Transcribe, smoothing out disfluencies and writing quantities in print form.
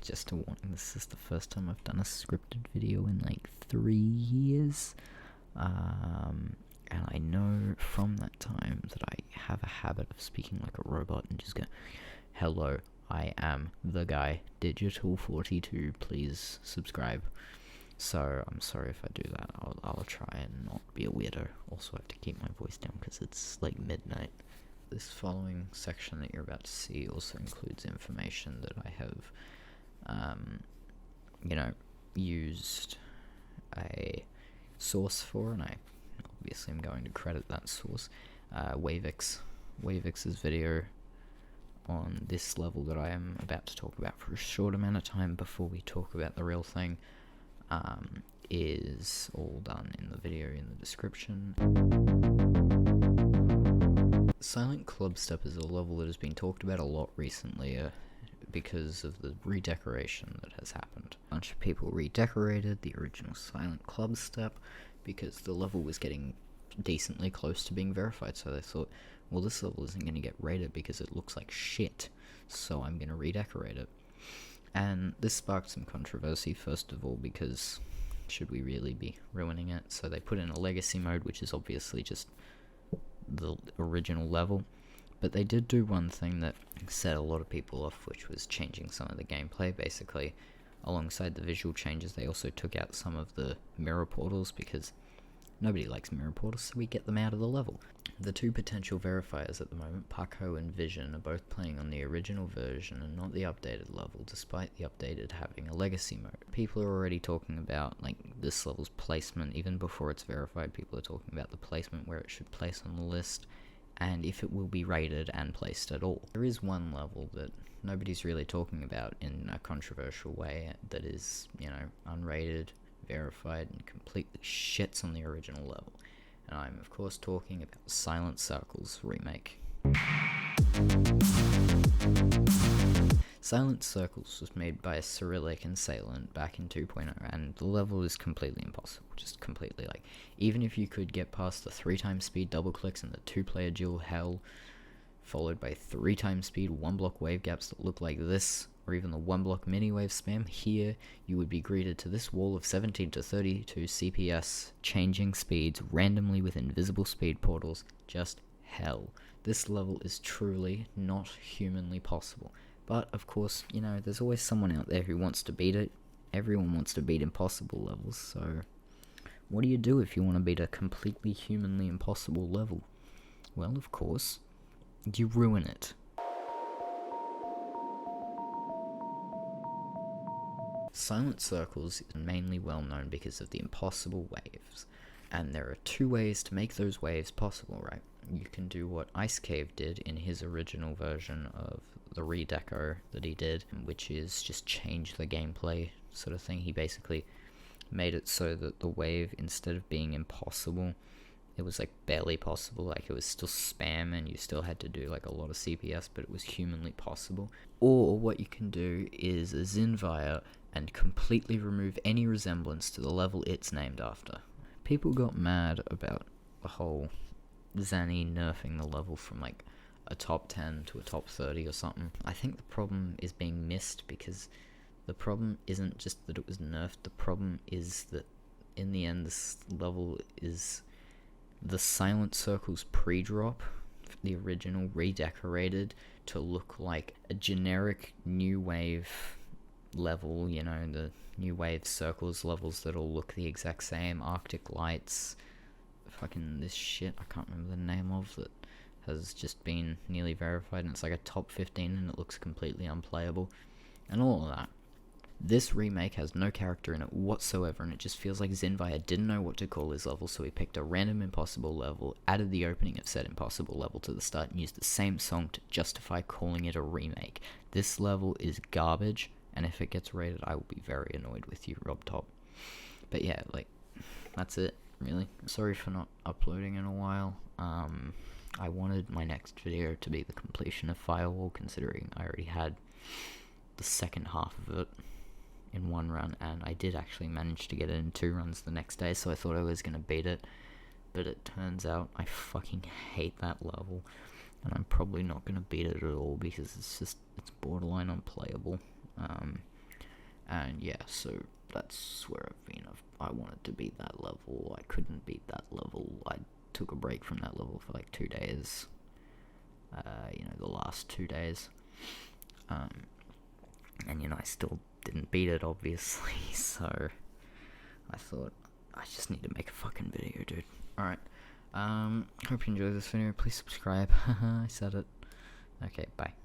Just a warning, this is the first time I've done a scripted video in like 3 years. And I know from that time that I have a habit of speaking like a robot and just go, hello, I am the guy, Digital42, please subscribe. So I'm sorry if I do that. I'll try and not be a weirdo. Also I have to keep my voice down because it's like midnight. This following section that you're about to see also includes information that I have, used a source for, and I obviously am going to credit that source, Wavix's video on this level that I am about to talk about for a short amount of time before we talk about the real thing, is all done in the video in the description. Silent Clubstep is a level that has been talked about a lot recently because of the redecoration that has happened. A bunch of people redecorated the original Silent Clubstep because the level was getting decently close to being verified, so they thought, well, this level isn't going to get rated because it looks like shit, so I'm going to redecorate it. And this sparked some controversy, first of all, because should we really be ruining it? So they put in a legacy mode, which is obviously just the original level, but they did do one thing that set a lot of people off, which was changing some of the gameplay. Basically, alongside the visual changes, they also took out some of the mirror portals, because nobody likes mirror portals, so we get them out of the level. The two potential verifiers at the moment, Paco and Vision, are both playing on the original version and not the updated level, despite the updated having a legacy mode. People are already talking about like this level's placement. Even before it's verified, people are talking about the placement, where it should place on the list, and if it will be rated and placed at all. There is one level that nobody's really talking about in a controversial way that is, unrated, verified, and completely shits on the original level. And I'm of course talking about Silent Circles remake. Silent Circles was made by Cyrillic and Salient back in 2.0, and the level is completely impossible. Just completely, even if you could get past the 3x speed double clicks and the 2-player dual hell, followed by 3x speed 1-block wave gaps that look like this, or even the 1-block mini wave spam here, you would be greeted to this wall of 17 to 32 CPS, changing speeds randomly with invisible speed portals. Just hell. This level is truly not humanly possible. But, of course, there's always someone out there who wants to beat it. Everyone wants to beat impossible levels, so what do you do if you want to beat a completely humanly impossible level? Well, of course, you ruin it. Silent Circles is mainly well known because of the impossible waves, and there are 2 ways to make those waves possible, right? You can do what Ice Cave did in his original version of the redeco that he did, which is just change the gameplay sort of thing. He basically made it so that the wave, instead of being impossible, it was barely possible. It was still spam and you still had to do a lot of CPS, but it was humanly possible. Or what you can do is a Zinvire and completely remove any resemblance to the level it's named after. People got mad about the whole Zanny nerfing the level from a top 10 to a top 30 or something. I think the problem is being missed, because the problem isn't just that it was nerfed. The problem is that in the end this level is the Silent Circles pre-drop, the original, redecorated to look like a generic new wave level, the new wave circles levels that all look the exact same. Arctic Lights, fucking this shit I can't remember the name of, that has just been nearly verified, and it's a top 15 and it looks completely unplayable, and all of that. This remake has no character in it whatsoever, and it just feels like Zinvire didn't know what to call his level, so he picked a random impossible level, added the opening of said impossible level to the start, and used the same song to justify calling it a remake. This level is garbage, and if it gets rated, I will be very annoyed with you, Rob Top. But yeah, that's it, really. Sorry for not uploading in a while. I wanted my next video to be the completion of Firewall, considering I already had the second half of it in one run, and I did actually manage to get it in 2 runs the next day, so I thought I was going to beat it, but it turns out I fucking hate that level, and I'm probably not going to beat it at all, because it's borderline unplayable. And yeah, so that's where I've been. I wanted to beat that level. I couldn't beat that level. I took a break from that level for like 2 days. The last 2 days. And I still didn't beat it, obviously. So I thought, I just need to make a fucking video, dude. Alright. Hope you enjoyed this video. Please subscribe. I said it. Okay, bye.